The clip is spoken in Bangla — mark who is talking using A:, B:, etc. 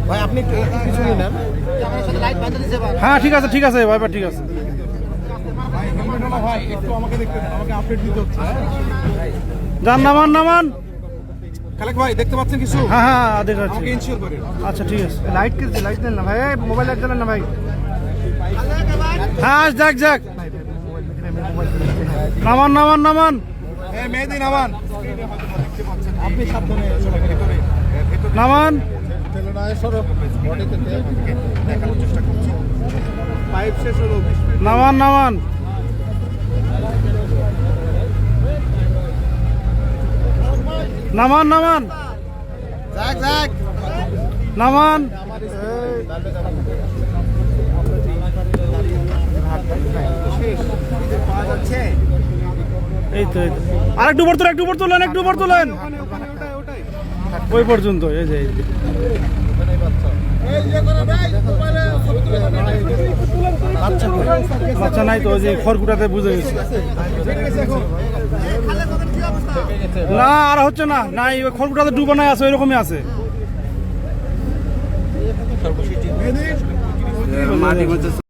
A: ভাই আপনি একটু কিছু নিন।
B: হ্যাঁ ঠিক আছে ঠিক আছে ভাইবার ঠিক আছে।
A: ভাই একটু আমাকে আপডেট দিতে হচ্ছে।
B: যান নামান নামান।
A: খালেক ভাই দেখতে পাচ্ছেন কিছু?
B: হ্যাঁ হ্যাঁ আদেশ আছে।
A: আমাকে ইনশিওর করেন।
B: আচ্ছা ঠিক আছে। লাইট কে লাইট দেন না ভাই, মোবাইল লাইট দেন না ভাই। হ্যাঁ যাক যাক, নামান নামান নামান
A: মেহেদি নামান। আপনি সাবধানে ভিতরে
B: নামান।
A: দেখানোর চেষ্টা করছি। পাইপ শেষ হলো।
B: নামান নামান নামান নামান
A: যাক যাক
B: নামান।
A: পাওয়া যাচ্ছে।
B: এই তো আরেকটু উপর তোলেন, একটু উপর তোলেন, একটু উপর তোলেন ওই পর্যন্ত। এই যে বাচ্চা নাই তো, ওই যে খড়কুটাতে বুঝে গেছে। না আর হচ্ছে না, নাই ওই খড়কুটাতে ডুবানো আছে, ওইরকমই আছে।